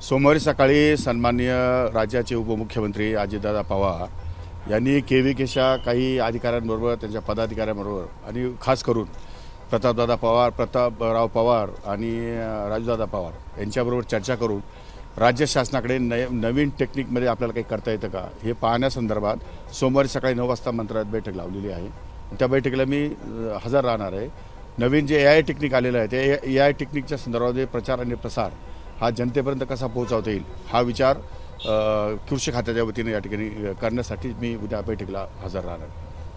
सोमवारी सकाळी सन्माननीय राज्याचे उपमुख्यमंत्री अजितदादा पवार यांनी केव्हीकेच्या काही अधिकाऱ्यांबरोबर, त्यांच्या पदाधिकाऱ्यांबरोबर आणि खास करून प्रतापराव पवार आणि राजूदादा पवार यांच्याबरोबर चर्चा करून राज्य शासनाकडे नवीन टेक्निकमध्ये आपल्याला काही करता येतं का हे पाहण्यासंदर्भात सोमवारी सकाळी 9 वाजता मंत्रालयात बैठक लावलेली आहे. त्या बैठकीला मी हजर राहणार आहे. नवीन जे AI टेक्निक आलेलं आहे ते AI टेक्निकच्या संदर्भामध्ये प्रचार आणि प्रसार हा जनतेपर्यंत कसा पोहोचवता येईल हा विचार कृषी खात्याच्या वतीने या ठिकाणी करण्यासाठी मी उद्या बैठकीला हजर राहणार.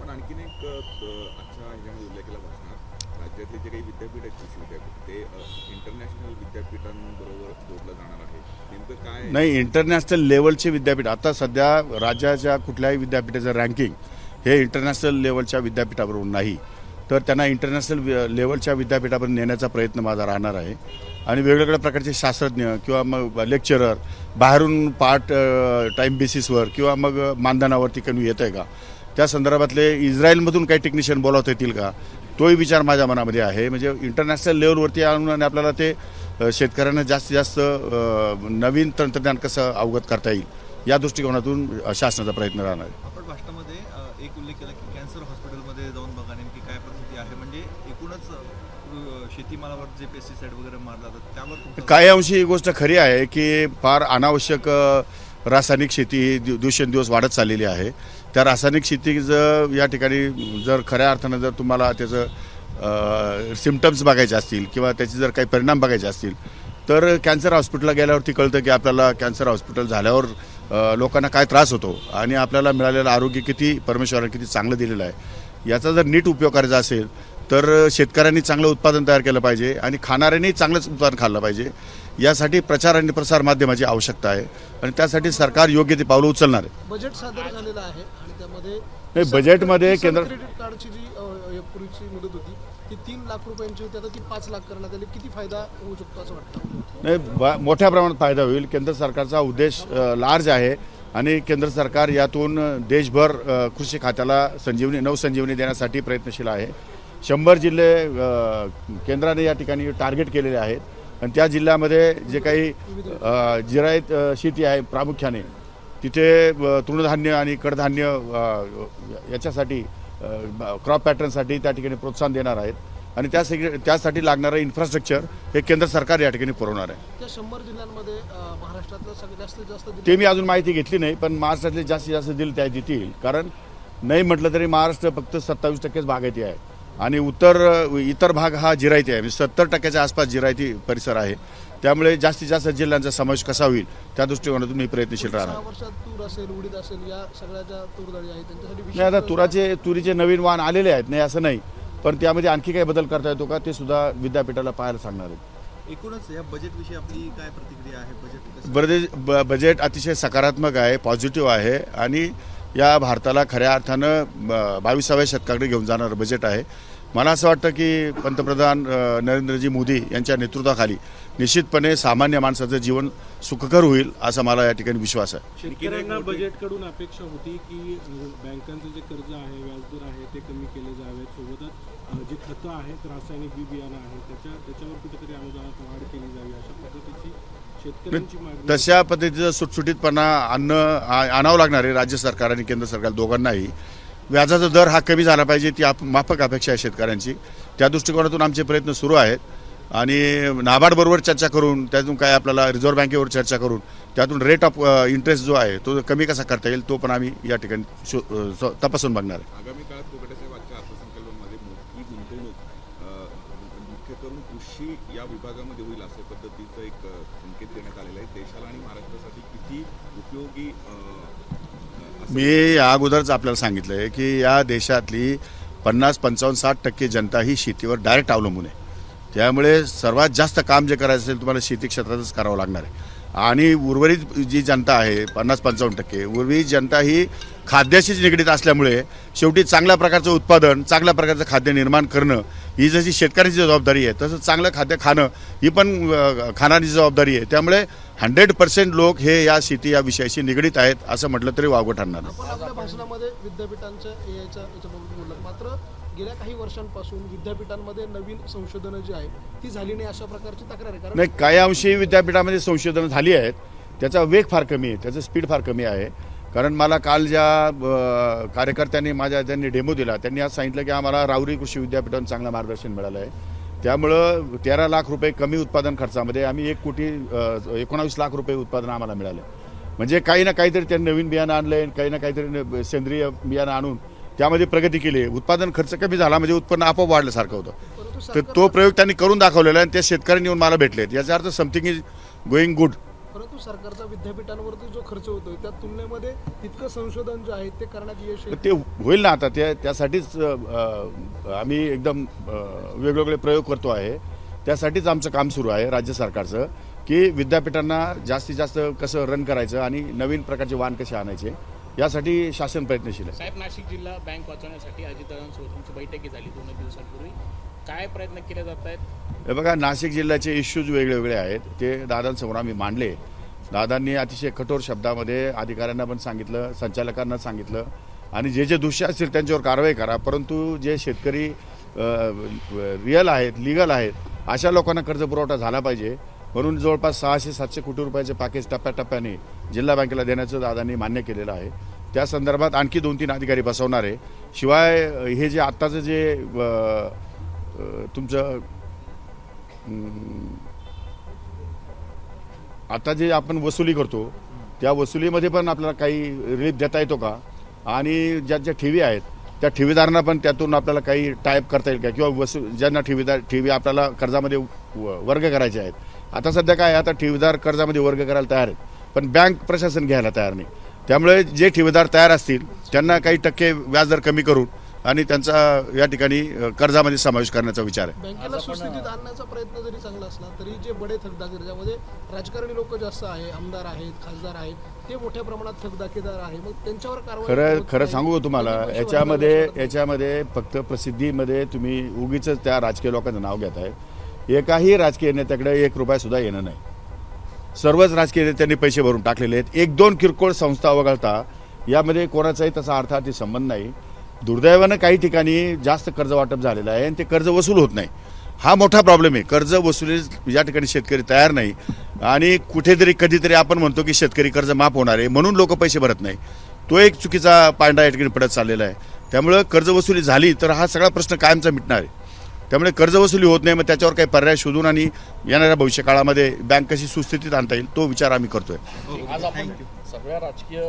पण आणखीन एक अच्छा ह्याच्यामध्ये उल्लेख केला बसणार, राज्यातले जे काही विद्यापीठ आहेत कृषी विद्यापीठ ते इंटरनॅशनल विद्यापीठांबरोबर जोडलं जाणार आहे. नेमकं काय नाही, इंटरनॅशनल लेवलचे विद्यापीठ आता सध्या राज्याच्या कुठल्याही विद्यापीठाचं रँकिंग हे इंटरनॅशनल लेवलच्या विद्यापीठाबरोबर नाही, तर त्यांना इंटरनॅशनल लेवलच्या विद्यापीठापर्यंत नेण्याचा प्रयत्न माझा राहणार आहे. आणि वेगवेगळ्या प्रकारचे शास्त्रज्ञ किंवा मग लेक्चरर बाहेरून पार्ट टाईम बेसिसवर किंवा मग मानधनावरती कमी येत आहे का, त्या संदर्भातले इस्रायलमधून काही टेक्निशियन बोलावता येतील का, तोही विचार माझ्या मनामध्ये आहे. म्हणजे इंटरनॅशनल लेवलवरती आणून आणि आपल्याला ते शेतकऱ्यांना जास्तीत जास्त नवीन तंत्रज्ञान कसं अवगत करता येईल या दृष्टिकोनातून शासनाचा प्रयत्न राहणार आहे. आपण भाषणामध्ये एक उल्लेख केला की कॅन्सर हॉस्पिटलमध्ये जाऊन बघा नेमकी काय परिस्थिती आहे. म्हणजे एकूणच शेतीमालावर जे पेस्टिसाइड वगैरे मारले जातात त्यावर काही अंशी ही गोष्ट खरी आहे की फार अनावश्यक रासायनिक शेती ही दिवसेंदिवस वाढत चाललेली आहे. त्या रासायनिक शेती या ठिकाणी जर खऱ्या अर्थानं जर तुम्हाला त्याचं सिम्पटम्स बघायचे असतील किंवा त्याचे जर काही परिणाम बघायचे असतील तर कॅन्सर हॉस्पिटलला गेल्यावरती कळतं की आपल्याला कॅन्सर हॉस्पिटल झाल्यावर लोकांना काय त्रास होतो आणि आपल्याला मिळालेलं आरोग्य किती परमेश्वराने किती चांगलं दिलेलं आहे. याचा जर नीट उपयोग करायचा असेल तर शेतकऱ्यांनी चांगलं उत्पादन तयार केलं पाहिजे आणि खाणाऱ्यांनी चांगलंच उत्पादन खाल्लं पाहिजे. यासाठी प्रचार आणि प्रसार माध्यमाची आवश्यकता आहे आणि त्यासाठी सरकार योग्य ते पावलं उचलणार आहे. बजेट सादर झालेलं आहे आणि त्यामध्ये नाही, बजेटमध्ये केंद्र क्रेडिट कार्डची जी पूर्वीची मुदत होती ती 3 लाख रुपयांची होती, आता ती 5 लाख करण्यात आली. किती फायदा होऊ शकतो असं वाटतं? नाही, मोठ्या प्रमाणात फायदा होईल. केंद्र सरकारचा उद्देश लार्ज आहे आणि केंद्र सरकार यातून देशभर कृषी खात्याला नवसंजीवनी देण्यासाठी प्रयत्नशील आहे. 100 जिल्हे केंद्राने या ठिकाणी टार्गेट केलेले आहेत आणि त्या जिल्ह्यामध्ये जे काही जिरायत शेती आहे प्रामुख्याने तिथे तृणधान्य आणि कडधान्य याच्यासाठी क्रॉप पॅटर्नसाठी त्या ठिकाणी प्रोत्साहन देणार आहेत आणि त्यासाठी लागणारं इन्फ्रास्ट्रक्चर हे केंद्र सरकार या ठिकाणी पुरवणार आहे. त्या 100 जिल्ह्यांमध्ये महाराष्ट्रातलं सगळ्यात जास्तीत जास्त ते मी अजून माहिती घेतली नाही, पण महाराष्ट्रातले जास्तीत जास्त जिल्हे त्या देतील. कारण नाही म्हटलं तरी महाराष्ट्र फक्त 27% बागायती आहे आणि इतर भाग हा जिरायती आहे. म्हणजे 70% आसपास जिरायती परिसर आहे. त्यामुळे जास्तीत जास्त जिल्ह्यांचा समावेश कसा होईल त्या दृष्टिकोनातून मी प्रयत्नशील राहणार. 6 वर्षात तूर असेल, उडीद असेल, या सगळ्या ज्या तूरडाळी आहेत त्यांच्यासाठी नाही, आता तुरीचे नवीन वाण आलेले आहेत, नाही असं नाही, पण त्यामध्ये आणखी काही बदल करता येतो का ते सुद्धा विद्यापीठाला पाहायला सांगणार आहे. एकूणच या बजेटविषयी आपली काय प्रतिक्रिया आहे? बजेट अतिशय सकारात्मक आहे, पॉझिटिव्ह आहे आणि या भारताला खऱ्या अर्थानं 22व्या शतकाकडे घेऊन जाणारं बजेट आहे. मला असं वाटतं की पंतप्रधान नरेंद्रजी मोदी यांच्या नेतृत्वाखाली निश्चितपणे सामान्य माणसाचं जीवन सुखकर होईल असा मला या ठिकाणी विश्वास आहे. शेतकऱ्यांना बजेटकडून अपेक्षा होती की बँकांचं जे कर्ज आहे, व्याजदर आहे ते कमी केले जावेत, सोबतच जे खतं आहेत, रासायनिक बी बियाणं आहे त्याच्यावर कुठेतरी अनुदानात वाढ केली जावी अशा पद्धतीची शेतकऱ्यांची मागणी. तशा पद्धतीचं सुटसुटीतपणा आणावं लागणार आहे राज्य सरकार आणि केंद्र सरकार दोघांनाही. व्याजाचा दर हा कमी झाला पाहिजे ती माफक अपेक्षा आहे शेतकऱ्यांची. त्या दृष्टिकोनातून आमचे प्रयत्न सुरू आहेत आणि नाबार्डबरोबर चर्चा करून त्यातून काय आपल्याला रिझर्व्ह बँकेवर चर्चा करून त्यातून रेट ऑफ इंटरेस्ट जो आहे तो कमी कसा करता येईल तो पण आम्ही या ठिकाणी तपासून बघणार आहे. आगामी काळात कोकटेसाहेब आजच्या अर्थसंकल्पामध्ये मोठी गुंतवणूक मुख्य करून कृषी या विभागामध्ये होईल अशा पद्धतीचं एक संकेत देण्यात आलेला आहे. देशाला आणि महाराष्ट्रासाठी किती उपयोगी मी या अगोदरच आपल्याला सांगितलं आहे की या देशातली 50, 55, 60% जनता ही शेतीवर डायरेक्ट अवलंबून आहे. त्यामुळे सर्वात जास्त काम जे करायचं असेल तुम्हाला शेती क्षेत्रातच करावं लागणार आहे आणि उर्वरित जी जनता आहे 50-55% उर्वरित जनता ही खाद्याशीच निगडीत असल्यामुळे शेवटी चांगल्या प्रकारचं उत्पादन, चांगल्या प्रकारचं खाद्य निर्माण करणं ही जशी शेतकऱ्यांची जबाबदारी आहे तसंच चांगलं खाद्य खाणं ही पण खाणारी जबाबदारी आहे. त्यामुळे 100% लोक हे या शेती या विषयाशी निगडीत आहेत असं म्हटलं तरी वावगं ठरणार नाही. आपण आपल्या भाषणामध्ये विद्यापीठांच्या याच्याबाबत बोललात, मात्र गेल्या काही वर्षांपासून विद्यापीठांमध्ये नवीन संशोधनं जी आहे ती झाली नाही अशा प्रकारची तक्रार आहे. कारण नाही, काही अंशी विद्यापीठामध्ये संशोधनं झाली आहेत, त्याचा वेग फार कमी आहे, त्याचं स्पीड फार कमी आहे. कारण मला काल ज्या कार्यकर्त्यांनी त्यांनी डेमो दिला, त्यांनी आज सांगितलं की आम्हाला राहुरी कृषी विद्यापीठातून चांगलं मार्गदर्शन मिळालं आहे. त्यामुळं 13 लाख रुपये कमी उत्पादन खर्चामध्ये आम्ही 1,19 लाख रुपये उत्पादन आम्हाला मिळालं. म्हणजे काही ना काहीतरी त्यांनी नवीन बियाणं आणलं आहे, काही ना काहीतरी सेंद्रिय बियाणं आणून त्यामध्ये प्रगती केली. उत्पादन खर्च कमी झाला म्हणजे उत्पन्न आपोआप वाढल्यासारखं होतं. परंतु तर तो प्रयोग त्यांनी करून दाखवलेला आहे आणि त्या शेतकऱ्यांनी येऊन मला भेटलेत. याचा अर्थ समथिंग इज गोईंग गुड. परंतु सरकारचा विद्यापीठांवरती जो खर्च होतोय त्या तुलनेमध्ये तितकं संशोधन जे आहे ते करण्यात यश तर येत ते होईल ना आता. त्यासाठीच आम्ही एकदम वेगवेगळे प्रयोग करतो आहे. त्यासाठीच आमचं काम सुरू आहे राज्य सरकारचं, की विद्यापीठांना जास्तीत जास्त कसं रन करायचं आणि नवीन प्रकारचे वाहन कसे आणायचे, यासाठी शासन प्रयत्नशील आहे. साहेब, नाशिक जिल्हा बँक वाचवण्यासाठी अजितदादांसोबत तुमची बैठकी झाली 2 दिवसांपूर्वी. काय प्रयत्न केले जात आहेत? हे बघा, नाशिक जिल्ह्याचे इश्यूज वेगळे आहेत, ते दादांसमोर आम्ही मांडले. दादांनी अतिशय कठोर शब्दामध्ये अधिकाऱ्यांना पण सांगितलं, संचालकांना सांगितलं, आणि जे जे दोषी असतील त्यांच्यावर कारवाई करा. परंतु जे शेतकरी रिअल आहेत, लिगल आहेत, अशा लोकांना कर्जपुरवठा झाला पाहिजे. म्हणून जवळपास 600-700 कोटी रुपयाचे पॅकेज टप्प्याटप्प्याने जिल्हा बँकेला देण्याचं दादांनी मान्य केलेलं आहे. त्या संदर्भात आणखी 2-3 अधिकारी बसवणार आहे. शिवाय हे जे आत्ताचं जे तुमचं आता जे आपण वसुली करतो त्या वसुलीमध्ये पण आपल्याला काही रिलीफ देता येतो का, आणि ज्या ठेवी आहेत त्या ठेवीदारांना पण त्यातून आपल्याला काही टाईप करता येईल का, किंवा ज्यांना ठेवी आपल्याला कर्जामध्ये वर्ग करायचे आहेत. आता सध्या काय, आता ठेवीदार कर्जामध्ये वर्ग करायला तयार आहेत, पण बँक प्रशासन घ्यायला तयार नाही. त्यामुळे जे ठेवीदार तयार असतील त्यांना काही टक्के व्याजदर कमी करून आणि त्यांचा या ठिकाणी कर्जामध्ये समावेश करण्याचा विचार आहे. बँकेला सुस्थितीत आणण्याचा प्रयत्न जरी चांगला असला तरी जे बडे थकदार, ज्यामध्ये राजकारणी लोक जास्त आहे, आमदार आहेत, खासदार आहेत, ते मोठ्या प्रमाणात थकदाकेदार आहे. मग त्यांच्यावर कारवाई खरं सांगू तुम्हाला, याच्यामध्ये फक्त प्रसिद्धीमध्ये तुम्ही उगीच त्या राजकीय लोकांचं नाव घेत आहे. एकाही राजकीय नेत्याकडे 1 रुपया सुद्धा येणं नाही. सर्वच राजकीय नेत्यांनी पैसे भरून टाकलेले आहेत. 1-2 किरकोळ संस्था वगळता यामध्ये कोणाचाही तसा अर्थार्थी संबंध नाही. दुर्दैवानं काही ठिकाणी जास्त कर्ज वाटप झालेलं आहे आणि ते कर्ज वसूल होत नाही. हा मोठा प्रॉब्लेम आहे. कर्ज वसुली या ठिकाणी शेतकरी तयार नाही, आणि कुठेतरी कधीतरी आपण म्हणतो की शेतकरी कर्ज माफ होणार आहे म्हणून लोक पैसे भरत नाही. तो एक चुकीचा पांडा या ठिकाणी पडत चाललेला आहे. त्यामुळे कर्जवसुली झाली तर हा सगळा प्रश्न कायमचा मिटणार आहे. त्यामुळे कर्जवसुली होत नाही, मग त्याच्यावर काही पर्याय शोधून आणि येणाऱ्या भविष्यकाळामध्ये बँक कशी सुस्थितीत आणता येईल तो विचार आम्ही करतोय. आज आपण सगळ्या राजकीय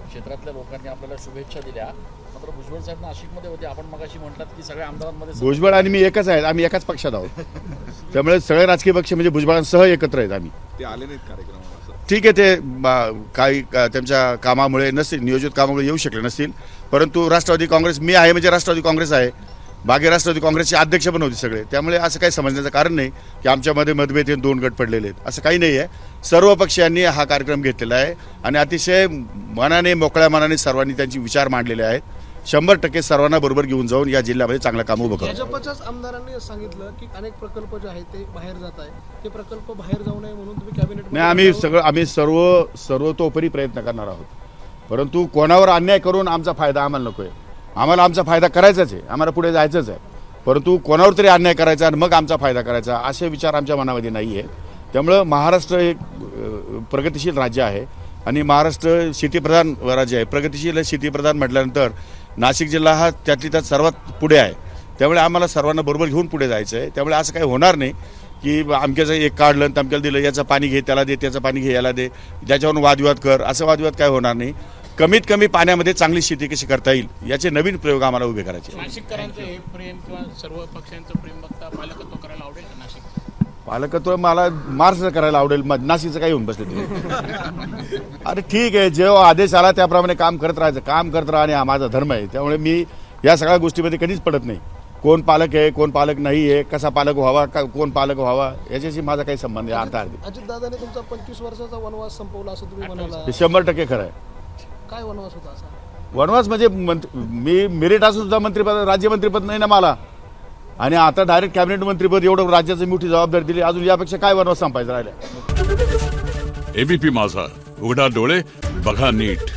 क्षेत्रातल्या लोकांनी आपल्याला शुभेच्छा दिल्या, मात्र भुजबळ साहेब नाशिकमध्ये होते. आपण मगाशी म्हणतात की सगळ्या आमदारांमध्ये भुजबळ आणि मी एकच आहेत, आम्ही एकाच पक्षात आहोत. त्यामुळे सगळे राजकीय पक्ष म्हणजे भुजबळांसह एकत्र आहेत आम्ही. ते आले नाहीत कार्यक्रमाला. ठीक आहे, ते काही त्यांच्या कामामुळे नसतील, नियोजित कामामुळे येऊ शकले नसतील. परंतु राष्ट्रवादी काँग्रेस, मी आहे म्हणजे राष्ट्रवादी काँग्रेस आहे, बाकी राष्ट्रवादी काँग्रेसचे अध्यक्ष पण होते सगळे. त्यामुळे असं काही समजण्याचं कारण नाही की आमच्यामध्ये मतभेद 2 गट पडलेले आहेत, असं काही नाही आहे. सर्व पक्षांनी हा कार्यक्रम घेतलेला आहे आणि अतिशय मनाने, मोकळ्या मनाने सर्वांनी त्यांचे विचार मांडलेले आहेत. 100% सर्वांना बरोबर घेऊन जाऊन या जिल्ह्यामध्ये चांगलं काम उभं करू. भाजपच्याच आमदारांनी सांगितलं की अनेक प्रकल्प जे आहेत ते बाहेर जात आहे, ते प्रकल्प बाहेर जाऊ नये म्हणून तुम्ही कॅबिनेट नाही, आम्ही सर्वतोपरी प्रयत्न करणार आहोत. परंतु कोणावर अन्याय करून आमचा फायदा आम्हाला नको आहे. आम्हाला आमचा फायदा करायचाच आहे, आम्हाला पुढे जायचंच आहे. परंतु कोणावर तरी अन्याय करायचा आणि मग आमचा फायदा करायचा असे विचार आमच्या मनामध्ये नाही आहे. त्यामुळं महाराष्ट्र एक प्रगतिशील राज्य आहे आणि महाराष्ट्र शेतीप्रधान राज्य आहे. प्रगतिशील शेतीप्रधान म्हटल्यानंतर नाशिक जिल्हा हा त्यात सर्वात पुढे आहे. त्यामुळे आम्हाला सर्वांना बरोबर घेऊन पुढे जायचं आहे. त्यामुळे असं काही होणार नाही की अमक्याचं एक काढलं आणि तमक्याला दिलं, याचं पाणी घे त्याला दे, त्याचं पाणी घे याला दे, त्याच्यावरून वादविवाद कर, असं वादविवाद काय होणार नाही. कमीत कमी पाण्यामध्ये चांगली शेती कशी करता येईल याचे नवीन प्रयोग आम्हाला उभे करायचे. नाशिककरांचं हे प्रेम किंवा सर्व पक्षांचं प्रेम बघता पालकत्व करायला आवडेल का नाशिक? पालकत्व मला मार्च करायला आवडेल, नाशिकचं काही होऊन बसले तुम्ही. अरे ठीक आहे, जेव्हा आदेश आला त्याप्रमाणे काम करत राहायचं, काम करत राहणे हा माझा धर्म आहे. त्यामुळे मी या सगळ्या गोष्टीमध्ये कधीच पडत नाही. कोण पालक आहे, कोण पालक नाही आहे, कसा पालक व्हावा, कोण पालक व्हावा याच्याशी माझा काही संबंध आहे. अर्थार्थी अजितदादांनी तुमचा 25 वर्षाचा वनवास संपवला असं तुम्ही म्हणाला. हे 100% खरं आहे. काय वनवास होता असा? वनवास म्हणजे मी मेरिट असून सुद्धा मंत्रिपद, राज्यमंत्रीपद नाही ना मला, आणि आता डायरेक्ट कॅबिनेट मंत्रीपद, एवढं राज्याची मोठी जबाबदारी दिली. अजून यापेक्षा काय वनवास संपायचं राहिलं? एबीपी माझा, उघडा डोळे बघा नीट.